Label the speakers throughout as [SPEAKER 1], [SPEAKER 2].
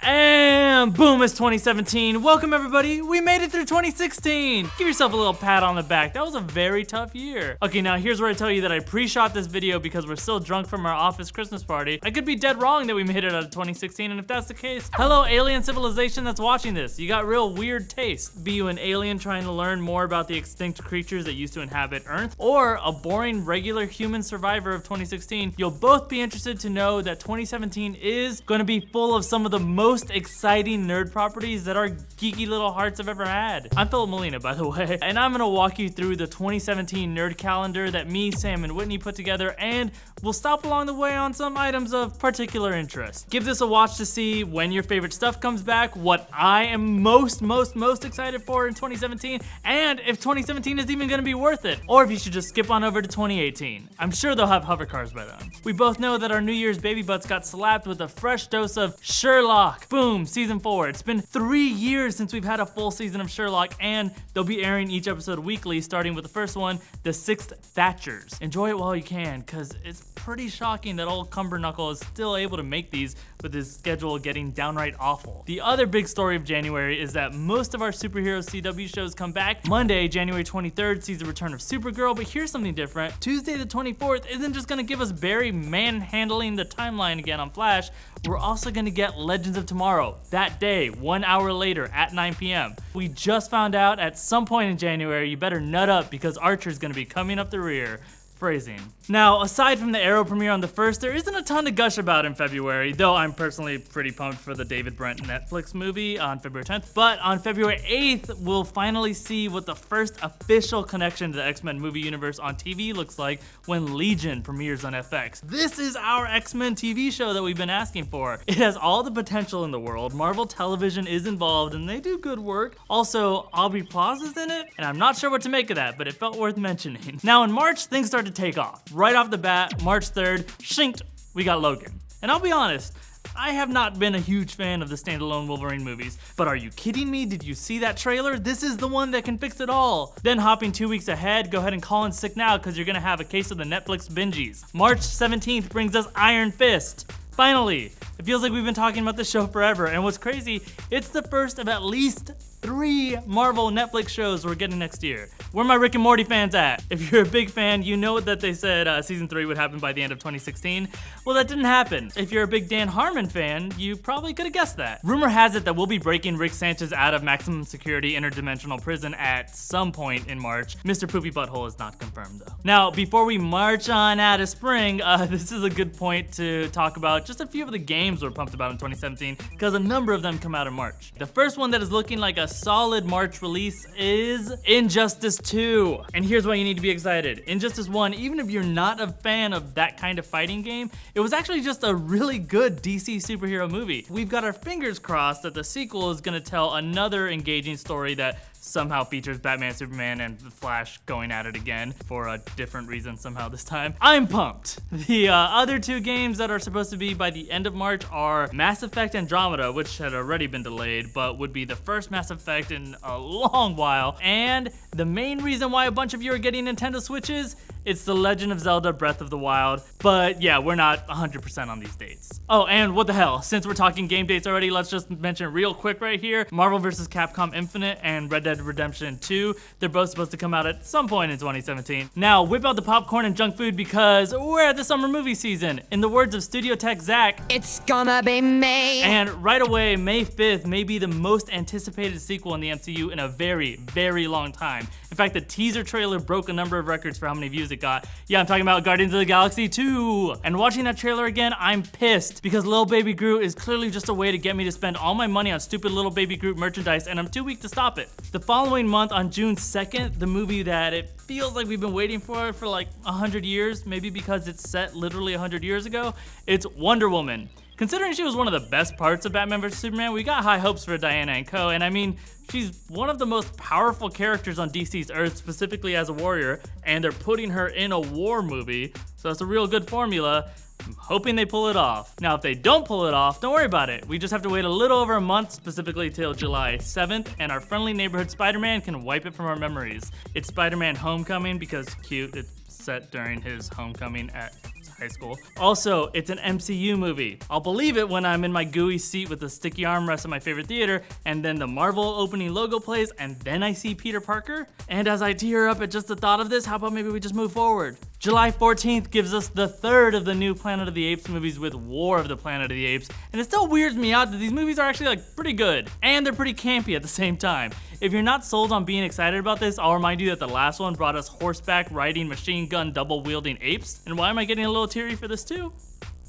[SPEAKER 1] And boom, it's 2017. Welcome everybody, we made it through 2016. Give yourself a little pat on the back. That was a very tough year. Okay, now here's where I tell you that I pre-shot this video because we're still drunk from our office Christmas party. I could be dead wrong that we made it out of 2016, and if that's the case, hello alien civilization that's watching this. You got real weird taste. Be you an alien trying to learn more about the extinct creatures that used to inhabit Earth, or a boring regular human survivor of 2016, you'll both be interested to know that 2017 is going to be full of some of the most exciting nerd properties that our geeky little hearts have ever had. I'm Filup Molina, by the way, and I'm gonna walk you through the 2017 nerd calendar that me, Sam, and Whitney put together, and we'll stop along the way on some items of particular interest. Give this a watch to see when your favorite stuff comes back, what I am most excited for in 2017, and if 2017 is even gonna be worth it, or if you should just skip on over to 2018. I'm sure they'll have hover cars by then. We both know that our New Year's baby butts got slapped with a fresh dose of Sherlock. Boom, season 4. It's been 3 years since we've had a full season of Sherlock, and they'll be airing each episode weekly, starting with the first one, The Sixth Thatchers. Enjoy it while you can, because it's pretty shocking that old Cumberknuckle is still able to make these with his schedule getting downright awful. The other big story of January is that most of our superhero CW shows come back. Monday, January 23rd, sees the return of Supergirl, but here's something different. Tuesday the 24th isn't just gonna give us Barry manhandling the timeline again on Flash, we're also gonna get Legends of Tomorrow that day, 1 hour later at 9 p.m. We just found out at some point in January, you better nut up because Archer's gonna be coming up the rear. Phrasing. Now, aside from the Arrow premiere on the 1st, there isn't a ton to gush about in February, though I'm personally pretty pumped for the David Brent Netflix movie on February 10th. But on February 8th, we'll finally see what the first official connection to the X-Men movie universe on TV looks like when Legion premieres on FX. This is our X-Men TV show that we've been asking for. It has all the potential in the world. Marvel Television is involved and they do good work. Also, Aubrey Plaza's in it, and I'm not sure what to make of that, but it felt worth mentioning. Now in March, things start to take off. Right off the bat, March 3rd, shinked, we got Logan. And I'll be honest, I have not been a huge fan of the standalone Wolverine movies, but are you kidding me? Did you see that trailer? This is the one that can fix it all. Then hopping 2 weeks ahead, go ahead and call in sick now because you're gonna have a case of the Netflix binges. March 17th brings us Iron Fist. Finally, it feels like we've been talking about this show forever, and what's crazy, it's the first of at least 3 Marvel Netflix shows we're getting next year. Where my Rick and Morty fans at? If you're a big fan, you know that they said season 3 would happen by the end of 2016. Well, that didn't happen. If you're a big Dan Harmon fan, you probably could have guessed that. Rumor has it that we'll be breaking Rick Sanchez out of maximum security interdimensional prison at some point in March. Mr. Poopy Butthole is not confirmed though. Now, before we march on out of spring, this is a good point to talk about just a few of the games we're pumped about in 2017, because a number of them come out in March. The first one that is looking like a solid March release is Injustice 2. And here's why you need to be excited. Injustice 1, even if you're not a fan of that kind of fighting game, it was actually just a really good DC superhero movie. We've got our fingers crossed that the sequel is gonna tell another engaging story that somehow features Batman, Superman, and the Flash going at it again for a different reason somehow this time. I'm pumped. The other 2 games that are supposed to be by the end of March are Mass Effect Andromeda, which had already been delayed, but would be the first Mass Effect in a long while. And the main reason why a bunch of you are getting Nintendo Switches, it's The Legend of Zelda Breath of the Wild. But yeah, we're not 100% on these dates. Oh, and what the hell, since we're talking game dates already, let's just mention real quick right here, Marvel vs. Capcom Infinite and Red Dead Redemption 2, they're both supposed to come out at some point in 2017. Now, whip out the popcorn and junk food because we're at the summer movie season. In the words of studio tech Zach,
[SPEAKER 2] it's gonna be May.
[SPEAKER 1] And right away, May 5th may be the most anticipated sequel in the MCU in a very, very long time. In fact, the teaser trailer broke a number of records for how many views it got. Yeah, I'm talking about Guardians of the Galaxy 2. And watching that trailer again, I'm pissed because Lil Baby Groot is clearly just a way to get me to spend all my money on stupid Lil Baby Groot merchandise, and I'm too weak to stop it. The following month, on June 2nd, the movie that it feels like we've been waiting for like 100 years, maybe because it's set literally 100 years ago, it's Wonder Woman. Considering she was one of the best parts of Batman vs. Superman, we got high hopes for Diana and co. And I mean, she's one of the most powerful characters on DC's Earth, specifically as a warrior, and they're putting her in a war movie, so it's a real good formula. I'm hoping they pull it off. Now, if they don't pull it off, don't worry about it. We just have to wait a little over a month, specifically till July 7th, and our friendly neighborhood Spider-Man can wipe it from our memories. It's Spider-Man Homecoming because cute, it's set during his homecoming at high school. Also, it's an MCU movie. I'll believe it when I'm in my gooey seat with the sticky armrest at my favorite theater, and then the Marvel opening logo plays, and then I see Peter Parker. And as I tear up at just the thought of this, how about maybe we just move forward? July 14th gives us the third of the new Planet of the Apes movies with War of the Planet of the Apes, and it still weirds me out that these movies are actually pretty good, and they're pretty campy at the same time. If you're not sold on being excited about this, I'll remind you that the last one brought us horseback riding, machine gun, double wielding apes, and why am I getting a little teary for this too?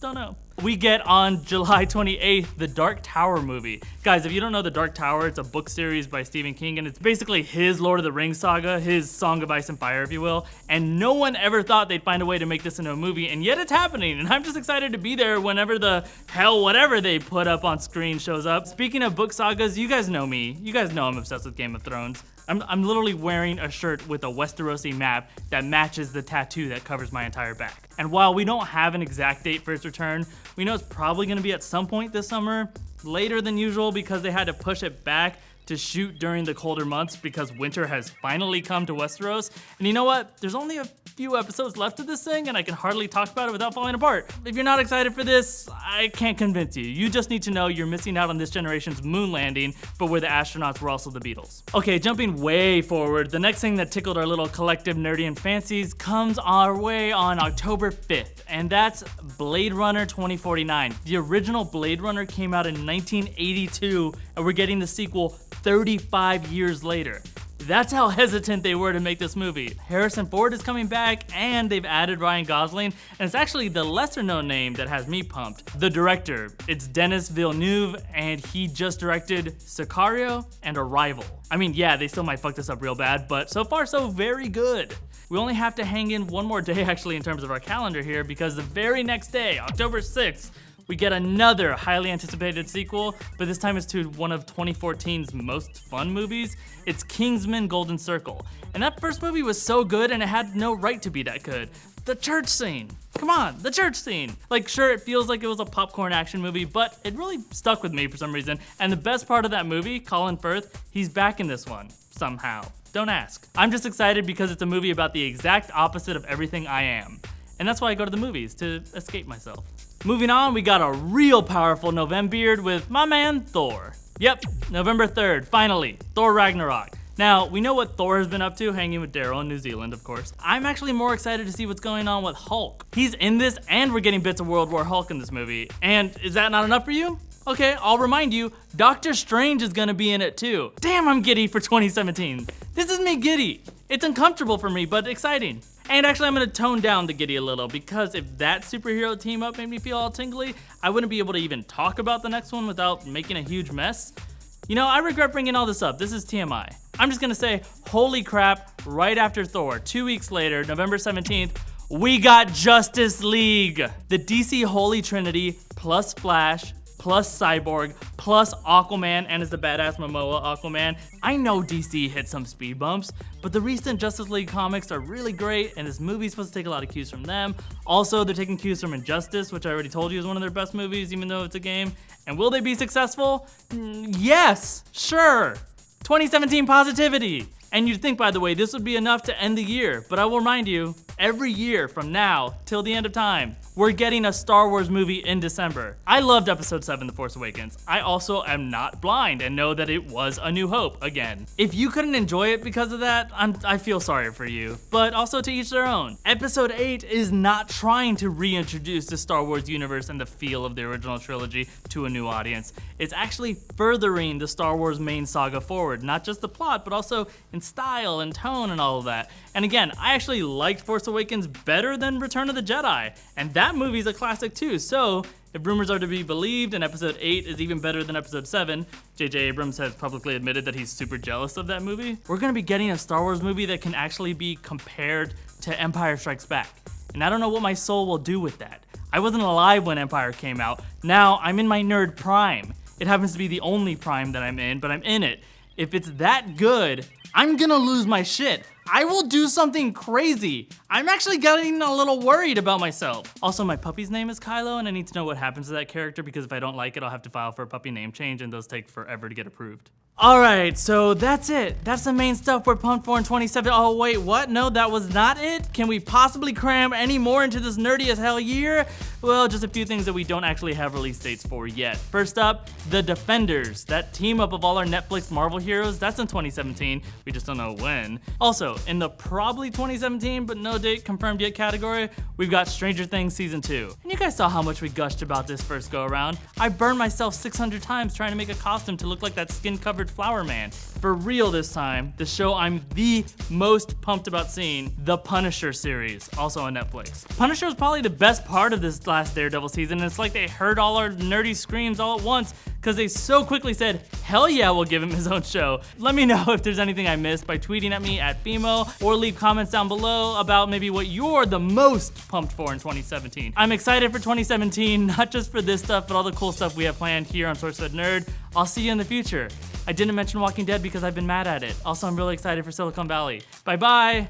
[SPEAKER 1] Don't know. We get on July 28th, the Dark Tower movie. Guys, if you don't know The Dark Tower, it's a book series by Stephen King, and it's basically his Lord of the Rings saga, his Song of Ice and Fire, if you will. And no one ever thought they'd find a way to make this into a movie, and yet it's happening. And I'm just excited to be there whenever the hell whatever they put up on screen shows up. Speaking of book sagas, you guys know me. You guys know I'm obsessed with Game of Thrones. I'm literally wearing a shirt with a Westerosi map that matches the tattoo that covers my entire back. And while we don't have an exact date for its return, we know it's probably gonna be at some point this summer, later than usual because they had to push it back to shoot during the colder months because winter has finally come to Westeros. And you know what? There's only a few episodes left of this thing and I can hardly talk about it without falling apart. If you're not excited for this, I can't convince you. You just need to know you're missing out on this generation's moon landing, but where the astronauts were also the Beatles. Okay, jumping way forward, the next thing that tickled our little collective nerdian fancies comes our way on October 5th, and that's Blade Runner 2049. The original Blade Runner came out in 1982, and we're getting the sequel 35 years later. That's how hesitant they were to make this movie. Harrison Ford is coming back, and they've added Ryan Gosling, and it's actually the lesser known name that has me pumped. The director, it's Denis Villeneuve, and he just directed Sicario and Arrival. I mean, yeah, they still might fuck this up real bad, but so far so very good. We only have to hang in one more day actually in terms of our calendar here, because the very next day, October 6th, we get another highly anticipated sequel, but this time it's to one of 2014's most fun movies. It's Kingsman: Golden Circle. And that first movie was so good and it had no right to be that good. The church scene. Come on, the church scene. Sure, it feels like it was a popcorn action movie, but it really stuck with me for some reason. And the best part of that movie, Colin Firth, he's back in this one, somehow. Don't ask. I'm just excited because it's a movie about the exact opposite of everything I am. And that's why I go to the movies, to escape myself. Moving on, we got a real powerful November with my man Thor. Yep, November 3rd, finally, Thor Ragnarok. Now, we know what Thor has been up to, hanging with Daryl in New Zealand, of course. I'm actually more excited to see what's going on with Hulk. He's in this, and we're getting bits of World War Hulk in this movie. And is that not enough for you? Okay, I'll remind you, Doctor Strange is gonna be in it too. Damn, I'm giddy for 2017. This is me giddy. It's uncomfortable for me, but exciting. And actually, I'm gonna tone down the giddy a little, because if that superhero team up made me feel all tingly, I wouldn't be able to even talk about the next one without making a huge mess. You know, I regret bringing all this up. This is TMI. I'm just gonna say, holy crap, right after Thor, 2 weeks later, November 17th, we got Justice League. The DC Holy Trinity plus Flash, plus Cyborg, plus Aquaman, and it's the badass Momoa Aquaman. I know DC hit some speed bumps, but the recent Justice League comics are really great, and this movie's supposed to take a lot of cues from them. Also, they're taking cues from Injustice, which I already told you is one of their best movies, even though it's a game. And will they be successful? Yes, sure. 2017 positivity. And you'd think, by the way, this would be enough to end the year, but I will remind you, every year from now till the end of time, we're getting a Star Wars movie in December. I loved Episode 7, The Force Awakens. I also am not blind and know that it was A New Hope again. If you couldn't enjoy it because of that, I feel sorry for you, but also to each their own. Episode 8 is not trying to reintroduce the Star Wars universe and the feel of the original trilogy to a new audience. It's actually furthering the Star Wars main saga forward, not just the plot, but also in style and tone and all of that. And again, I actually liked Force Awakens better than Return of the Jedi, and that movie's a classic too. So if rumors are to be believed and Episode 8 is even better than Episode 7, J.J. Abrams has publicly admitted that he's super jealous of that movie, we're gonna be getting a Star Wars movie that can actually be compared to Empire Strikes Back. And I don't know what my soul will do with that. I wasn't alive when Empire came out. Now I'm in my nerd prime. It happens to be the only prime that I'm in, but I'm in it. If it's that good, I'm gonna lose my shit. I will do something crazy. I'm actually getting a little worried about myself. Also, my puppy's name is Kylo, and I need to know what happens to that character, because if I don't like it, I'll have to file for a puppy name change, and those take forever to get approved. Alright, so that's it. That's the main stuff we're pumped for in 2017. Oh wait, what? No, that was not it? Can we possibly cram any more into this nerdy as hell year? Well, just a few things that we don't actually have release dates for yet. First up, The Defenders. That team up of all our Netflix Marvel heroes, that's in 2017. We just don't know when. Also, in the probably 2017 but no date confirmed yet category, we've got Stranger Things Season 2. And you guys saw how much we gushed about this first go around. I burned myself 600 times trying to make a costume to look like that skin-covered flower man. For real this time, the show I'm the most pumped about seeing, The Punisher series, also on Netflix. Punisher was probably the best part of this last Daredevil season, and it's like they heard all our nerdy screams all at once because they so quickly said, hell yeah, we'll give him his own show. Let me know if there's anything I missed by tweeting at me at Fimo, or leave comments down below about maybe what you're the most pumped for in 2017. I'm excited for 2017, not just for this stuff, but all the cool stuff we have planned here on SourceFedNERD. I'll see you in the future. I didn't mention Walking Dead because I've been mad at it. Also, I'm really excited for Silicon Valley. Bye-bye.